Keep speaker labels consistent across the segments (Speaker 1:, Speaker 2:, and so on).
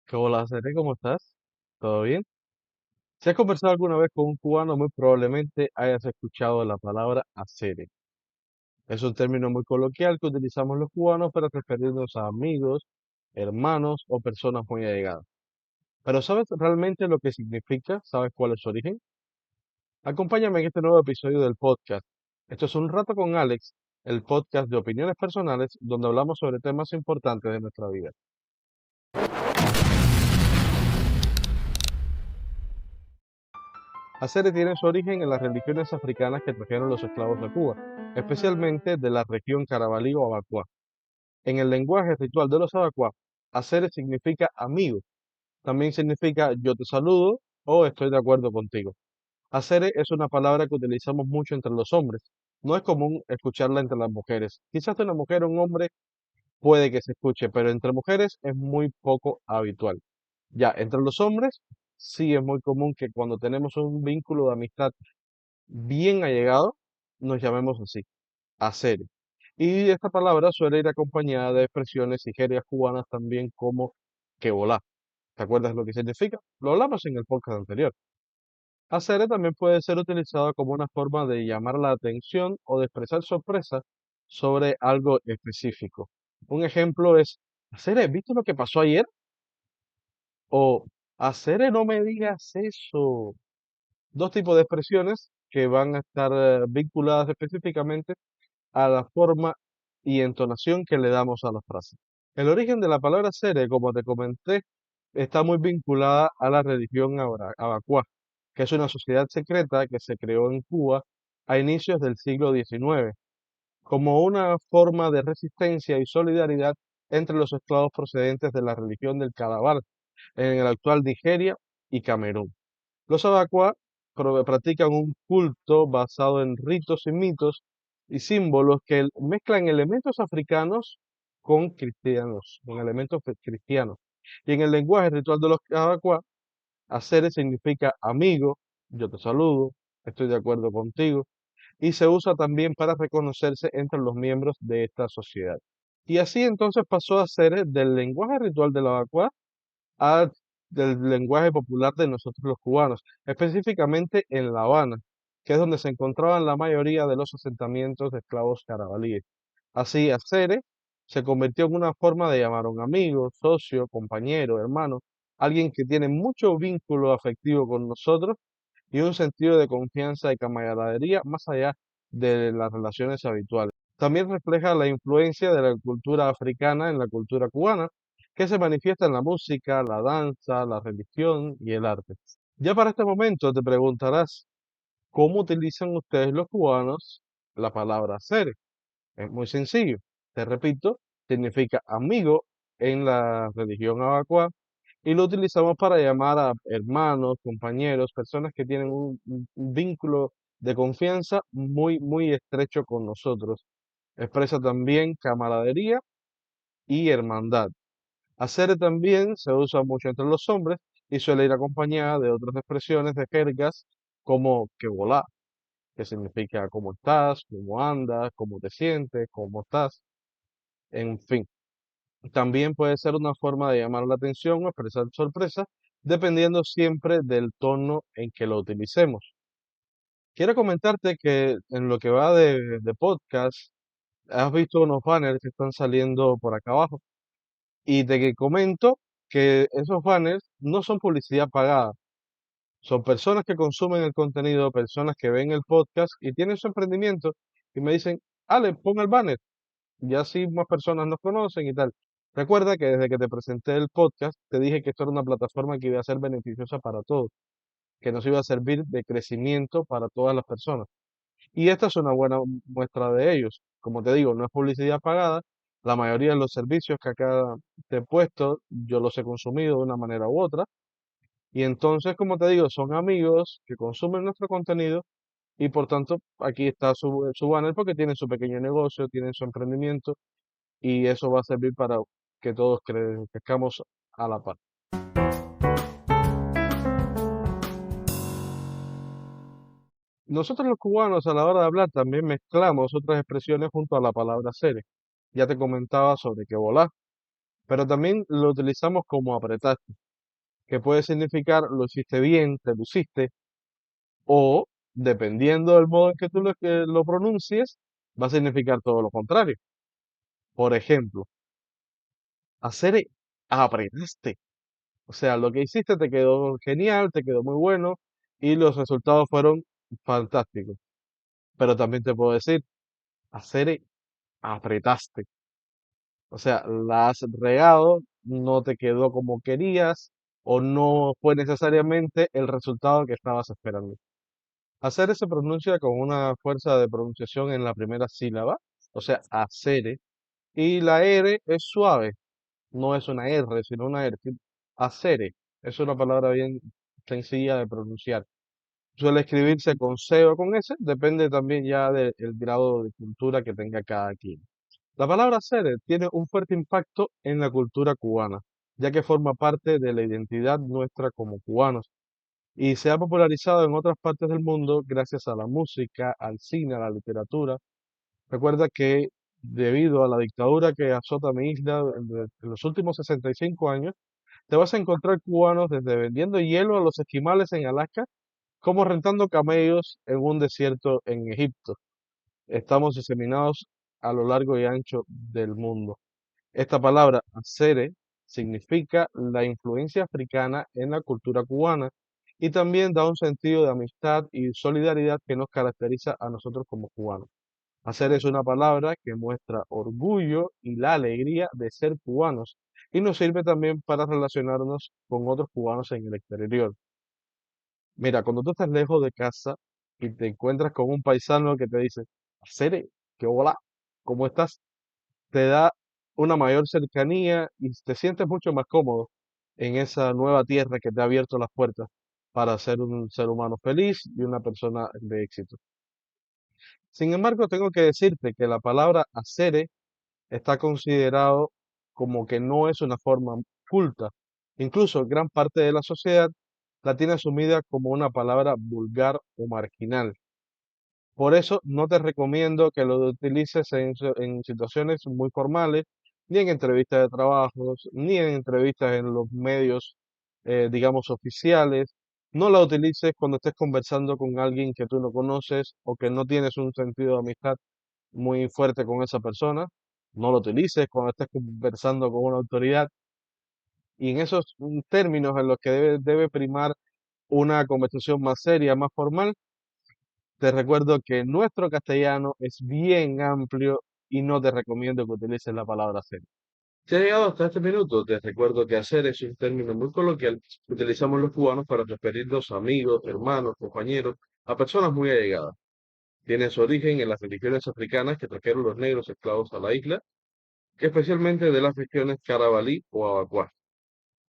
Speaker 1: ¿Qué hola, Cere? ¿Cómo estás? ¿Todo bien? Si has conversado alguna vez con un cubano, muy probablemente hayas escuchado la palabra hacer. Es un término muy coloquial que utilizamos los cubanos para referirnos a amigos, hermanos o personas muy allegadas. Pero ¿sabes realmente lo que significa? ¿Sabes cuál es su origen? Acompáñame en este nuevo episodio del podcast. Esto es Un Rato con Alex, el podcast de opiniones personales donde hablamos sobre temas importantes de nuestra vida. Acere tiene su origen en las religiones africanas que trajeron los esclavos a Cuba, especialmente de la región Carabalí o Abacuá. En el lenguaje ritual de los Abacuá, Acere significa amigo, también significa yo te saludo o estoy de acuerdo contigo. Acere es una palabra que utilizamos mucho entre los hombres. No es común escucharla entre las mujeres. Quizás de una mujer o un hombre puede que se escuche, pero entre mujeres es muy poco habitual. Ya, entre los hombres sí es muy común que cuando tenemos un vínculo de amistad bien allegado, nos llamemos así, hacer. Y esta palabra suele ir acompañada de expresiones y jergas cubanas también como que volá. ¿Te acuerdas lo que significa? Lo hablamos en el podcast anterior. Hacer también puede ser utilizado como una forma de llamar la atención o de expresar sorpresa sobre algo específico. Un ejemplo es, hacer, ¿viste lo que pasó ayer? O hacer, no me digas eso. Dos tipos de expresiones que van a estar vinculadas específicamente a la forma y entonación que le damos a las frases. El origen de la palabra sere, como te comenté, está muy vinculada a la religión abacuá, que es una sociedad secreta que se creó en Cuba a inicios del siglo XIX, como una forma de resistencia y solidaridad entre los esclavos procedentes de la religión del Calabar en el actual Nigeria y Camerún. Los abacuá practican un culto basado en ritos y mitos y símbolos que mezclan elementos africanos con cristianos, con elementos cristianos. Y en el lenguaje ritual de los abacuá, hacer significa amigo, yo te saludo, estoy de acuerdo contigo, y se usa también para reconocerse entre los miembros de esta sociedad. Y así entonces pasó a ser del lenguaje ritual de la abacuá a del lenguaje popular de nosotros los cubanos, específicamente en La Habana, que es donde se encontraban la mayoría de los asentamientos de esclavos carabalíes. Así, acere se convirtió en una forma de llamar a un amigo, socio, compañero, hermano, alguien que tiene mucho vínculo afectivo con nosotros y un sentido de confianza y camaradería más allá de las relaciones habituales. También refleja la influencia de la cultura africana en la cultura cubana, que se manifiesta en la música, la danza, la religión y el arte. Ya para este momento te preguntarás, ¿cómo utilizan ustedes los cubanos la palabra ser? Es muy sencillo. Te repito, significa amigo en la religión abacuá y lo utilizamos para llamar a hermanos, compañeros, personas que tienen un vínculo de confianza muy, muy estrecho con nosotros. Expresa también camaradería y hermandad. Hacer también se usa mucho entre los hombres y suele ir acompañada de otras expresiones de jergas como que volá, que significa cómo estás, cómo andas, cómo te sientes, cómo estás, en fin. También puede ser una forma de llamar la atención o expresar sorpresa, dependiendo siempre del tono en que lo utilicemos. Quiero comentarte que en lo que va de podcast, has visto unos banners que están saliendo por acá abajo. Y te que comento que esos banners no son publicidad pagada, son personas que consumen el contenido, personas que ven el podcast y tienen su emprendimiento y me dicen, Ale, pon el banner, y así más personas nos conocen y tal. Recuerda que desde que te presenté el podcast, te dije que esto era una plataforma que iba a ser beneficiosa para todos, que nos iba a servir de crecimiento para todas las personas. Y esta es una buena muestra de ellos. Como te digo, no es publicidad pagada. La mayoría de los servicios que acá te he puesto, yo los he consumido de una manera u otra. Y entonces, como te digo, son amigos que consumen nuestro contenido y por tanto aquí está su banner porque tienen su pequeño negocio, tienen su emprendimiento y eso va a servir para que todos crezcamos a la par. Nosotros los cubanos a la hora de hablar también mezclamos otras expresiones junto a la palabra seres. Ya te comentaba sobre que volá. pero también lo utilizamos como apretaste, que puede significar lo hiciste bien, te luciste, o dependiendo del modo en que lo pronuncies, va a significar todo lo contrario. Por ejemplo, hacer apretaste. O sea, lo que hiciste te quedó genial, te quedó muy bueno y los resultados fueron fantásticos. Pero también te puedo decir, hacer apretaste. O sea, la has regado, no te quedó como querías o no fue necesariamente el resultado que estabas esperando. Hacer se pronuncia con una fuerza de pronunciación en la primera sílaba, o sea, hacer, y la R es suave, no es una R, sino una R. Hacer es una palabra bien sencilla de pronunciar. Suele escribirse con C o con S, depende también ya del grado de cultura que tenga cada quien. La palabra ser tiene un fuerte impacto en la cultura cubana, ya que forma parte de la identidad nuestra como cubanos y se ha popularizado en otras partes del mundo gracias a la música, al cine, a la literatura. Recuerda que debido a la dictadura que azota mi isla en los últimos 65 años, te vas a encontrar cubanos desde vendiendo hielo a los esquimales en Alaska como rentando camellos en un desierto en Egipto. Estamos diseminados a lo largo y ancho del mundo. Esta palabra, acere, significa la influencia africana en la cultura cubana y también da un sentido de amistad y solidaridad que nos caracteriza a nosotros como cubanos. Hacer es una palabra que muestra orgullo y la alegría de ser cubanos y nos sirve también para relacionarnos con otros cubanos en el exterior. Mira, cuando tú estás lejos de casa y te encuentras con un paisano que te dice, Acere, qué hola, ¿cómo estás? Te da una mayor cercanía y te sientes mucho más cómodo en esa nueva tierra que te ha abierto las puertas para ser un ser humano feliz y una persona de éxito. Sin embargo, tengo que decirte que la palabra acere está considerado como que no es una forma culta. Incluso gran parte de la sociedad la tiene asumida como una palabra vulgar o marginal. Por eso no te recomiendo que lo utilices en situaciones muy formales, ni en entrevistas de trabajos, ni en entrevistas en los medios, digamos, oficiales. No la utilices cuando estés conversando con alguien que tú no conoces o que no tienes un sentido de amistad muy fuerte con esa persona. No lo utilices cuando estés conversando con una autoridad. Y en esos términos en los que debe primar una conversación más seria, más formal, te recuerdo que nuestro castellano es bien amplio y no te recomiendo que utilices la palabra hacer. Si has llegado hasta este minuto, te recuerdo que hacer es un término muy coloquial que utilizamos los cubanos para referirnos a amigos, hermanos, compañeros, a personas muy allegadas. Tiene su origen en las religiones africanas que trajeron los negros esclavos a la isla, especialmente de las regiones Carabalí o Abacuá.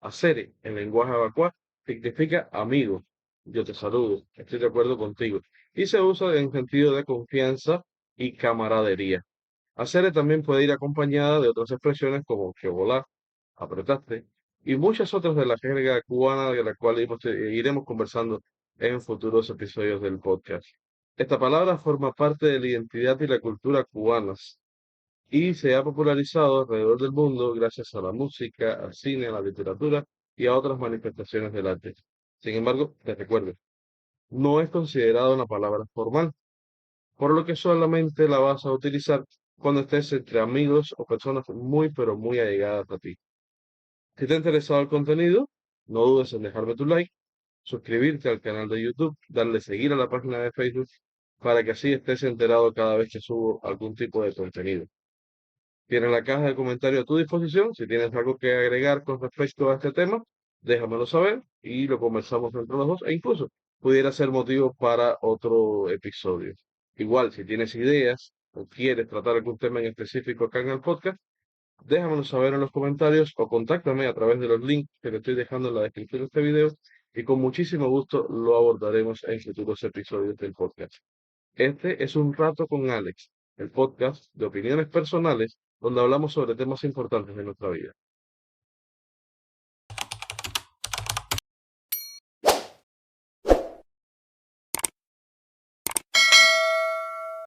Speaker 1: Hacer en lenguaje abacuá significa amigo. Yo te saludo, estoy de acuerdo contigo. Y se usa en sentido de confianza y camaradería. Hacer también puede ir acompañada de otras expresiones como que volar, apretaste y muchas otras de la jerga cubana de la cual iremos conversando en futuros episodios del podcast. Esta palabra forma parte de la identidad y la cultura cubanas y se ha popularizado alrededor del mundo gracias a la música, al cine, a la literatura y a otras manifestaciones del arte. Sin embargo, te recuerdo, no es considerada una palabra formal, por lo que solamente la vas a utilizar cuando estés entre amigos o personas muy pero muy allegadas a ti. Si te ha interesado el contenido, no dudes en dejarme tu like, suscribirte al canal de YouTube, darle seguir a la página de Facebook para que así estés enterado cada vez que subo algún tipo de contenido. Tienes la caja de comentarios a tu disposición. Si tienes algo que agregar con respecto a este tema, déjamelo saber y lo conversamos entre los dos e incluso pudiera ser motivo para otro episodio. Igual, si tienes ideas o quieres tratar algún tema en específico acá en el podcast, déjamelo saber en los comentarios o contáctame a través de los links que te estoy dejando en la descripción de este video y con muchísimo gusto lo abordaremos en futuros episodios del podcast. Este es Un Rato con Alex, el podcast de opiniones personales donde hablamos sobre temas importantes de nuestra vida.